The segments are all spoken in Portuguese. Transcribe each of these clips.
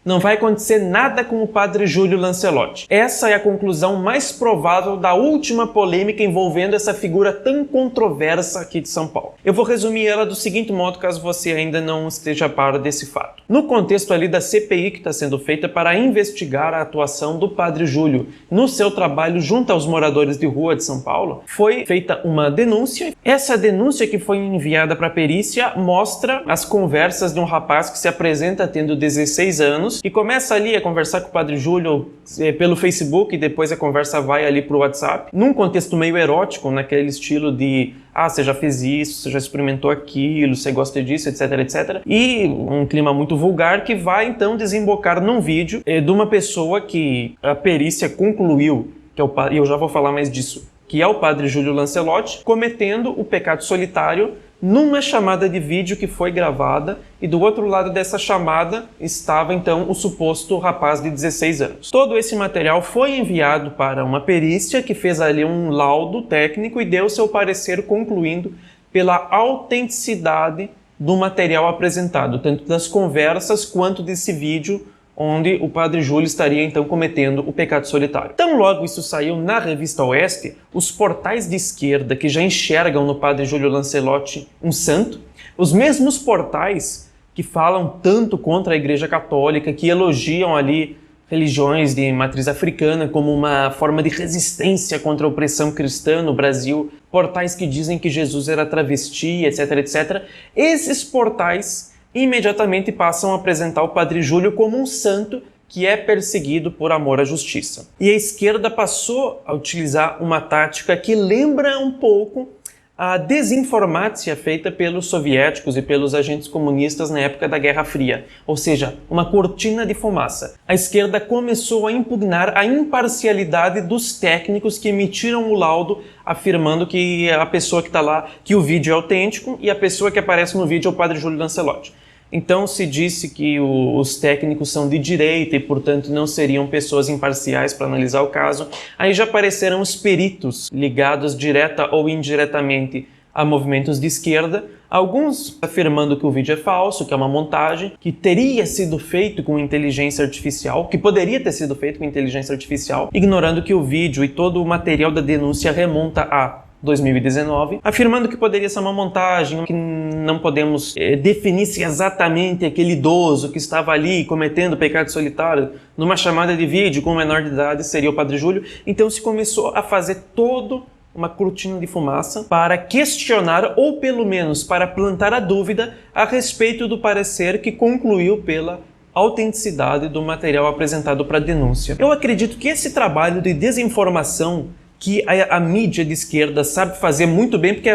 não vai acontecer nada com o padre Júlio Lancelotti. Essa é a conclusão mais provável da última polêmica envolvendo essa figura tão controversa aqui de São Paulo. Eu vou resumir ela do seguinte modo, caso você ainda não esteja a par desse fato. No contexto ali da CPI que está sendo feita para investigar a atuação do padre Júlio no seu trabalho junto aos moradores de rua de São Paulo, foi feita uma denúncia. Essa denúncia que foi enviada para a perícia mostra as conversas de um rapaz que se apresenta tendo 16 anos e começa ali a conversar com o padre Júlio pelo Facebook e depois a conversa vai ali para o WhatsApp, num contexto meio erótico, naquele estilo de você já fez isso, você já experimentou aquilo, você gosta disso, etc, etc. E um clima muito vulgar que vai então desembocar num vídeo de uma pessoa que a perícia concluiu, que é o padre, e eu já vou falar mais disso, que é o padre Júlio Lancelotti, cometendo o pecado solitário numa chamada de vídeo que foi gravada, e do outro lado dessa chamada estava então o suposto rapaz de 16 anos. Todo esse material foi enviado para uma perícia que fez ali um laudo técnico e deu seu parecer concluindo pela autenticidade do material apresentado, tanto das conversas quanto desse vídeo onde o padre Júlio estaria então cometendo o pecado solitário. Tão logo isso saiu na revista Oeste, os portais de esquerda que já enxergam no padre Júlio Lancelotti um santo, os mesmos portais que falam tanto contra a Igreja Católica, que elogiam ali religiões de matriz africana como uma forma de resistência contra a opressão cristã no Brasil, portais que dizem que Jesus era travesti, etc, etc. Esses portais imediatamente passam a apresentar o padre Júlio como um santo que é perseguido por amor à justiça. E a esquerda passou a utilizar uma tática que lembra um pouco a desinformácia feita pelos soviéticos e pelos agentes comunistas na época da Guerra Fria, ou seja, uma cortina de fumaça. A esquerda começou a impugnar a imparcialidade dos técnicos que emitiram o laudo, afirmando que a pessoa que está lá, que o vídeo é autêntico, e a pessoa que aparece no vídeo é o padre Júlio Lancelotti. Então se disse que os técnicos são de direita e, portanto, não seriam pessoas imparciais para analisar o caso. Aí já apareceram os peritos ligados direta ou indiretamente a movimentos de esquerda, alguns afirmando que o vídeo é falso, que é uma montagem, que teria sido feito com inteligência artificial, que poderia ter sido feito com inteligência artificial, ignorando que o vídeo e todo o material da denúncia remonta a 2019, afirmando que poderia ser uma montagem, que não podemos definir se exatamente aquele idoso que estava ali cometendo pecado solitário numa chamada de vídeo com um menor de idade seria o padre Júlio. Então se começou a fazer todo uma cortina de fumaça para questionar, ou pelo menos para plantar a dúvida a respeito do parecer que concluiu pela autenticidade do material apresentado para a denúncia. Eu acredito que esse trabalho de desinformação que a mídia de esquerda sabe fazer muito bem, porque é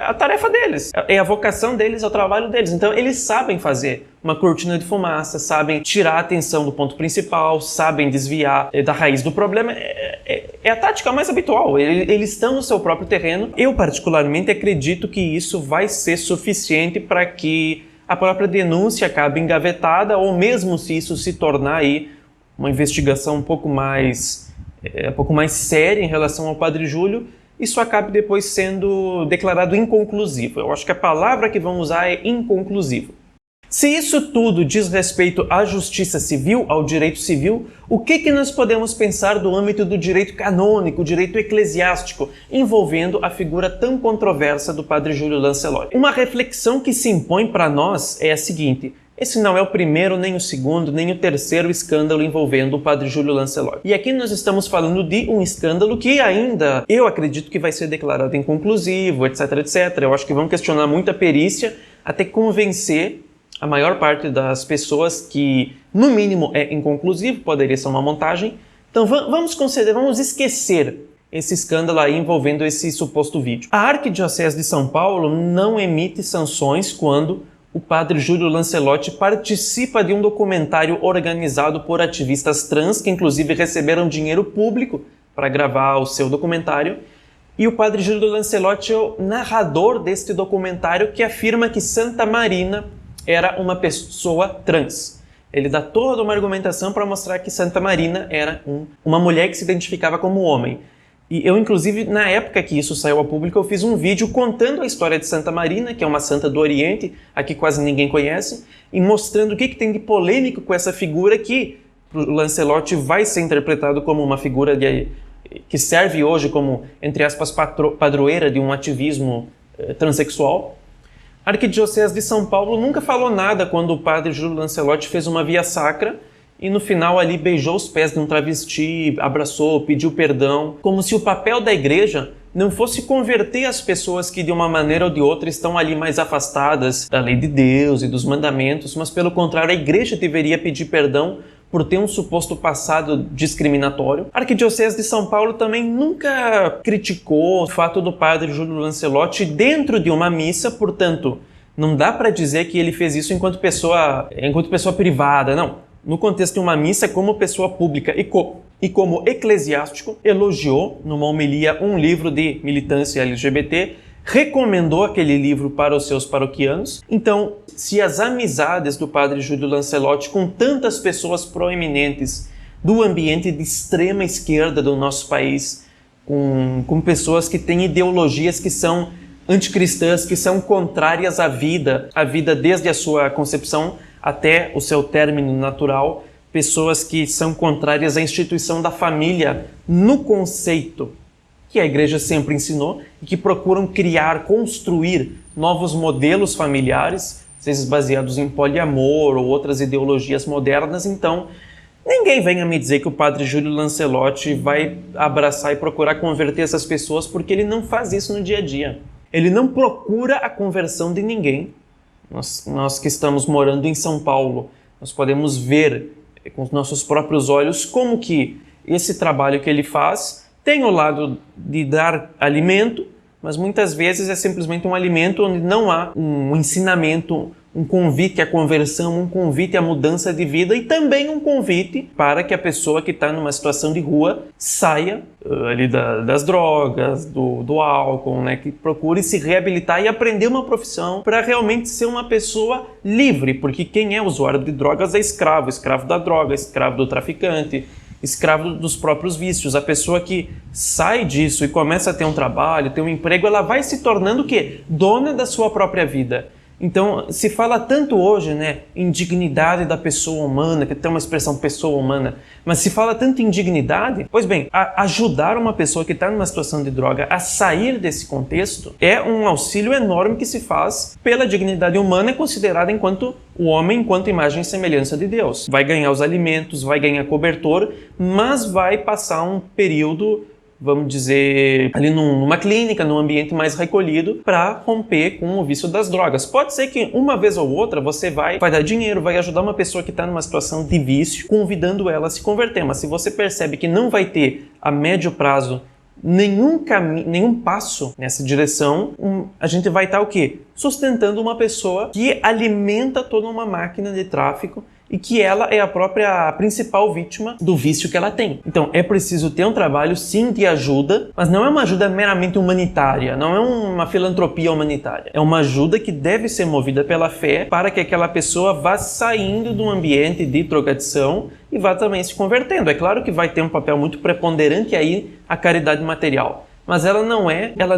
a tarefa deles, é a vocação deles, é o trabalho deles. Então eles sabem fazer uma cortina de fumaça, sabem tirar a atenção do ponto principal, sabem desviar da raiz do problema. É a tática mais habitual, eles estão no seu próprio terreno. Eu particularmente acredito que isso vai ser suficiente para que a própria denúncia acabe engavetada, ou mesmo se isso se tornar aí uma investigação um pouco mais séria em relação ao padre Júlio, isso acabe depois sendo declarado inconclusivo. Eu acho que a palavra que vamos usar é inconclusivo. Se isso tudo diz respeito à justiça civil, ao direito civil, o que nós podemos pensar do âmbito do direito canônico, direito eclesiástico, envolvendo a figura tão controversa do padre Júlio Lancelotti? Uma reflexão que se impõe para nós é a seguinte: esse não é o primeiro, nem o segundo, nem o terceiro escândalo envolvendo o padre Júlio Lancelotti. E aqui nós estamos falando de um escândalo que ainda, eu acredito que vai ser declarado inconclusivo, etc, etc. Eu acho que vão questionar muito a perícia até convencer a maior parte das pessoas que, no mínimo, é inconclusivo, poderia ser uma montagem. Então vamos esquecer esse escândalo aí envolvendo esse suposto vídeo. A Arquidiocese de São Paulo não emite sanções quando o padre Júlio Lancelotti participa de um documentário organizado por ativistas trans, que inclusive receberam dinheiro público para gravar o seu documentário. E o padre Júlio Lancelotti é o narrador deste documentário, que afirma que Santa Marina era uma pessoa trans. Ele dá toda uma argumentação para mostrar que Santa Marina era uma mulher que se identificava como homem. E eu, inclusive, na época que isso saiu ao público, eu fiz um vídeo contando a história de Santa Marina, que é uma santa do Oriente, aqui quase ninguém conhece, e mostrando o que tem de polêmico com essa figura que, o Lancelot, vai ser interpretado como uma figura que serve hoje como, entre aspas, padroeira de um ativismo transexual. A Arquidiocese de São Paulo nunca falou nada quando o padre Júlio Lancelot fez uma via sacra e no final ali beijou os pés de um travesti, abraçou, pediu perdão, como se o papel da igreja não fosse converter as pessoas que de uma maneira ou de outra estão ali mais afastadas da lei de Deus e dos mandamentos, mas pelo contrário a igreja deveria pedir perdão por ter um suposto passado discriminatório. A Arquidiocese de São Paulo também nunca criticou o fato do padre Júlio Lancelot dentro de uma missa, portanto, não dá para dizer que ele fez isso enquanto pessoa privada, não. No contexto de uma missa, como pessoa pública e como eclesiástico, elogiou numa homilia um livro de militância LGBT, recomendou aquele livro para os seus paroquianos. Então, se as amizades do padre Júlio Lancelot com tantas pessoas proeminentes do ambiente de extrema esquerda do nosso país, com pessoas que têm ideologias que são anticristãs, que são contrárias à vida desde a sua concepção até o seu término natural, pessoas que são contrárias à instituição da família no conceito que a igreja sempre ensinou e que procuram criar, construir novos modelos familiares, às vezes baseados em poliamor ou outras ideologias modernas. Então, ninguém venha me dizer que o padre Júlio Lancelot vai abraçar e procurar converter essas pessoas, porque ele não faz isso no dia a dia. Ele não procura a conversão de ninguém. Nós que estamos morando em São Paulo, nós podemos ver com os nossos próprios olhos como que esse trabalho que ele faz tem o lado de dar alimento, mas muitas vezes é simplesmente um alimento onde não há um ensinamento, um convite à conversão, um convite à mudança de vida e também um convite para que a pessoa que está numa situação de rua saia ali das drogas, do álcool, né, que procure se reabilitar e aprender uma profissão para realmente ser uma pessoa livre, porque quem é usuário de drogas é escravo da droga, escravo do traficante, escravo dos próprios vícios. A pessoa que sai disso e começa a ter um trabalho, ter um emprego, ela vai se tornando o quê? Dona da sua própria vida. Então, se fala tanto hoje, né, em dignidade da pessoa humana, que tem uma expressão pessoa humana, mas se fala tanto em dignidade, pois bem, ajudar uma pessoa que está numa situação de droga a sair desse contexto é um auxílio enorme que se faz pela dignidade humana considerada enquanto o homem, enquanto imagem e semelhança de Deus. Vai ganhar os alimentos, vai ganhar cobertor, mas vai passar um período, vamos dizer, ali numa clínica, num ambiente mais recolhido, para romper com o vício das drogas. Pode ser que uma vez ou outra você vai dar dinheiro, vai ajudar uma pessoa que está numa situação de vício, convidando ela a se converter. Mas se você percebe que não vai ter a médio prazo nenhum passo nessa direção, a gente vai estar o quê? Sustentando uma pessoa que alimenta toda uma máquina de tráfico e que ela é a principal vítima do vício que ela tem. Então é preciso ter um trabalho sim de ajuda, mas não é uma ajuda meramente humanitária, não é uma filantropia humanitária. É uma ajuda que deve ser movida pela fé para que aquela pessoa vá saindo de um ambiente de drogadição e vá também se convertendo. É claro que vai ter um papel muito preponderante aí a caridade material. Mas ela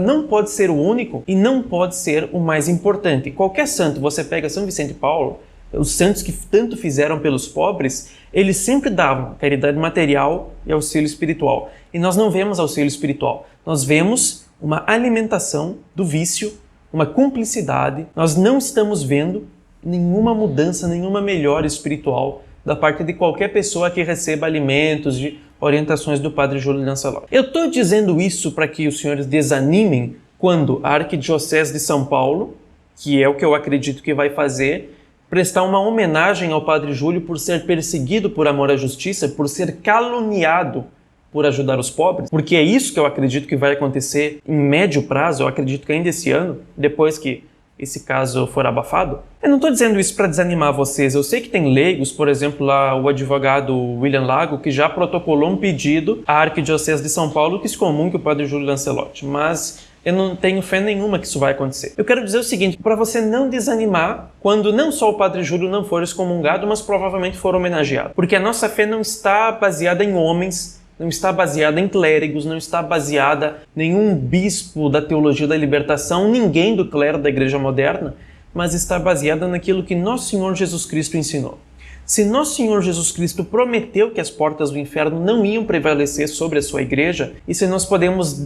não pode ser o único e não pode ser o mais importante. Qualquer santo, você pega São Vicente de Paulo, os santos que tanto fizeram pelos pobres, eles sempre davam caridade material e auxílio espiritual. E nós não vemos auxílio espiritual. Nós vemos uma alimentação do vício, uma cumplicidade. Nós não estamos vendo nenhuma mudança, nenhuma melhora espiritual da parte de qualquer pessoa que receba alimentos, de orientações do padre Júlio Lancelot. Eu estou dizendo isso para que os senhores desanimem quando a Arquidiocese de São Paulo, que é o que eu acredito que vai fazer, prestar uma homenagem ao padre Júlio por ser perseguido por amor à justiça, por ser caluniado por ajudar os pobres, porque é isso que eu acredito que vai acontecer em médio prazo, eu acredito que ainda esse ano, depois que esse caso for abafado. Eu não estou dizendo isso para desanimar vocês, eu sei que tem leigos, por exemplo, lá o advogado William Lago, que já protocolou um pedido à Arquidiocese de São Paulo que excomungue o padre Júlio Lancelot, mas eu não tenho fé nenhuma que isso vai acontecer. Eu quero dizer o seguinte, para você não desanimar quando não só o padre Júlio não for excomungado, mas provavelmente for homenageado. Porque a nossa fé não está baseada em homens não está baseada em clérigos, não está baseada em nenhum bispo da teologia da libertação, ninguém do clero da igreja moderna, mas está baseada naquilo que nosso Senhor Jesus Cristo ensinou. Se nosso Senhor Jesus Cristo prometeu que as portas do inferno não iam prevalecer sobre a sua igreja, e se nós podemos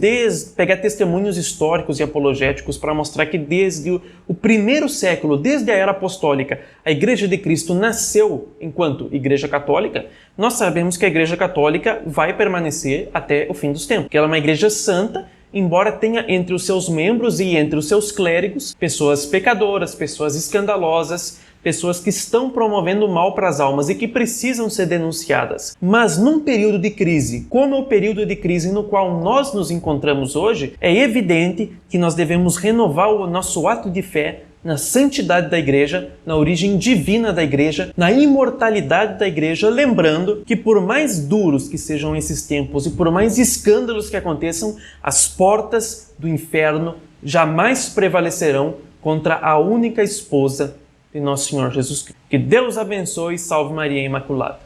pegar testemunhos históricos e apologéticos para mostrar que desde o primeiro século, desde a era apostólica, a Igreja de Cristo nasceu enquanto Igreja Católica, nós sabemos que a Igreja Católica vai permanecer até o fim dos tempos, que ela é uma igreja santa, embora tenha entre os seus membros e entre os seus clérigos pessoas pecadoras, pessoas escandalosas, pessoas que estão promovendo mal para as almas e que precisam ser denunciadas. Mas num período de crise, como é o período de crise no qual nós nos encontramos hoje, é evidente que nós devemos renovar o nosso ato de fé na santidade da igreja, na origem divina da igreja, na imortalidade da igreja, lembrando que por mais duros que sejam esses tempos e por mais escândalos que aconteçam, as portas do inferno jamais prevalecerão contra a única esposa de nosso Senhor Jesus Cristo. Que Deus abençoe e salve Maria Imaculada.